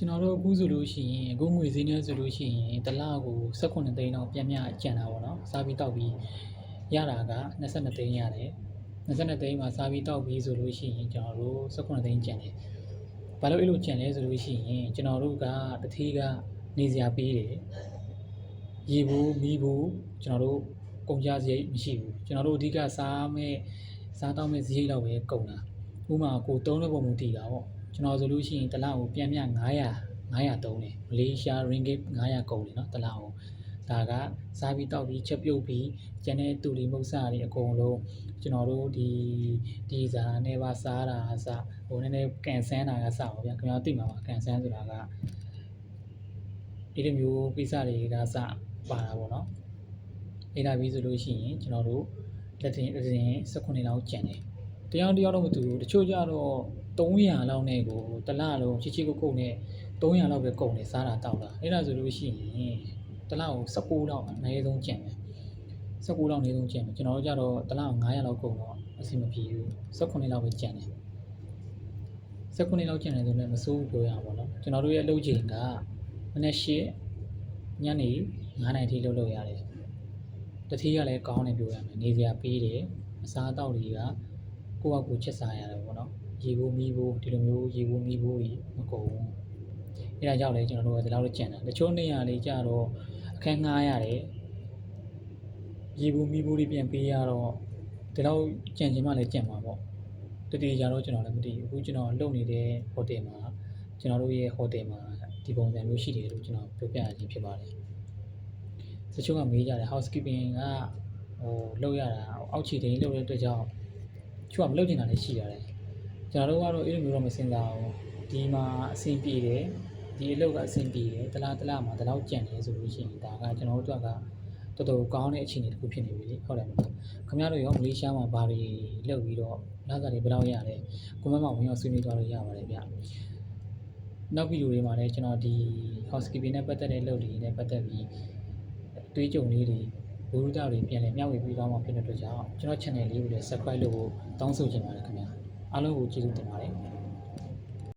ကျွန်တော်တို့အခုဆိုလို့ရှိရင်အခုငွေဈေးနဲ့ဆိုလို့ရှိရင်တစ်လကို18သိန်းတော့ပြန်ကျန်တာပေါ့နော်စားပြီးတောက်ပြီးရတာက22သိန်းရတယ်22သိန်းမှာစားပြီးတောက်ပြီးဆိုလို့ရှိရင်ကျွန်တော်တို့18သိန်းကျန်တယ်ဘာလို့အဲ့လိုကျန်လဲဆိုလို့ရှိရင်ကျွန်တော်တို့ကတတိကနေစရာပေးတယ်ရေဘူးမီးဘူးကျွန်တော်တို့ကုန်ကြစရိတ်မရှိဘူးကျွန်တော်တို့အဓိကစားတောက်မဲ့စရိတ်တော့ပဲကုန်တာဥပမာကိုသုံးတဲ့ပုံမူတည်တာပေါ့ကျွန်တော်ဆိုလို့ရှိရင်တစ်လကိုပြန်900သုံးတယ်မလေးရှား ringgit 900ကုန်တယ်เนาะတစ်လကိုဒါကစားပြီးတောက်ပြီးချက်ပြုတ်ပြီးကျန်တဲ့တူလီမုတ်စာတွေအကုန်လုံးကျွန်တော်တို့ဒီဇာနဲ့ပါစားတာအစဟိုနည်းနည်းကန်ဆန်းတာကစပါဗျာခင်ဗျားသိမှာပါကန်ဆန်းဆိုတာကဒီလိုမျိုးကိစ္စတွေကစပါတာပေါ့เนาะအဲ့ဒါပြီးဆိုလို့ရှိရင်ကျွန်တော်တို့လက်တင်18လောက်ကျန်တယ်တရားတော့မတူဘူးတချို့ကြတော့300လောက်နဲ့ကိုတစ်လလုံးချီကုတ်နဲ့300လောက်ပဲကုန်တယ်စားတာတောက်တာအဲ့ဒါဆိုလို့ရှိရင်တစ်လကို19လောက်အနည်းဆုံးကျန်တယ်19လောက်အနည်းဆုံးကျန်တယ်ကျွန်တော်တို့ကြတော့တစ်လ900လောက်ကုန်တော့အဆင်မပြေဘူး18လောက်ပဲကျန်တယ်18လောက်ကျန်တယ်ဆိုလည်းမစိုးဘူးပြောရပါတော့ကျွန်တော်တို့ရဲ့အလုပ်ချိန်ကမနေ့8ညနေ9နာရီထိလုပ်ရတယ်တတိယကလည်းကောင်းတယ်ပြောရမယ်နေစရာပေးတယ်အစားအသောက်တွေကကိုယ့်အကူချက်စားရတယ်ပေါ့နော်ရေဘူးမီးဘူးဒီလိုမျိုးရေဘူးမီးဘူးတွေမကုန်ဘူးအဲဒါကြောင့်လည်းကျွန်တော်တို့ကဒီလောက်တော့ကျန်တာတချို့နေရာလေးကြတော့အခန်းငှားရတယ်ရေဘူးမီးဘူးတွေပြန်ပေးရတော့ဒီလောက်ကျန်ချင်မှလည်းကျန်မှာပေါ့တတိကြတော့ကျွန်တော်လည်းမသိဘူးအခုကျွန်တော်လုပ်နေတဲ့ဟိုတယ်မှာကျွန်တော်တို့ရဲ့ဟိုတယ်မှာဒီပုံစံမျိုးရှိတယ်လို့ကျွန်တော်ပြောပြရခြင်းဖြစ်ပါတယ်တချို့ကမေးကြတယ် housekeeping ကလုပ်ရတာအောက်ခြေတိုင်းလုပ်တဲ့အတွက်ကြောင့်ချို့ကမလုပ်ချင်တာလည်းရှိရတယ်ကျွန်တော်တို့ကတော့အဲ့လိုမျိုးတော့မစင်စားဘူးဒီမှာအဆင်ပြေတယ်ဒီအလုပ်ကအဆင်ပြေတယ်တလားမှာဒီလောက်ကြံတယ်ဆိုလို့ရှိရင်ဒါကကျွန်တော်တို့ကတော်တော်ကောင်းတဲ့အခြေအနေတစ်ခုဖြစ်နေပြီလေဟုတ်တယ်မလားခင်ဗျားတို့ရောမလေးရှားမှာဘာတွေလုပ်ပြီးတော့လစာတွေဘယ်လောက်ရလဲကွန်မန့်မှာဝင်ရောက်ဆွေးနွေးကြလို့ရပါတယ်ဗျနောက်ဗီဒီယိုတွေမှာလည်းကျွန်တော်ဒီ housekeeping နဲ့ပတ်သက်တဲ့လုပ်တွေနဲ့ပတ်သက်ပြီးတွေးကြုံလေးတွေဘုရားတွေပြန်လည်မျှဝေပေးသွားမှာဖြစ်တဲ့အတွက်ကြောင့်ကျွန်တော် channel လေးကိုလည်း subscribe လုပ်ဖို့တောင်းဆိုချင်ပါတယ်ခင်ဗျာအားလုံးကိုကျေးဇူးတင်ပါတယ်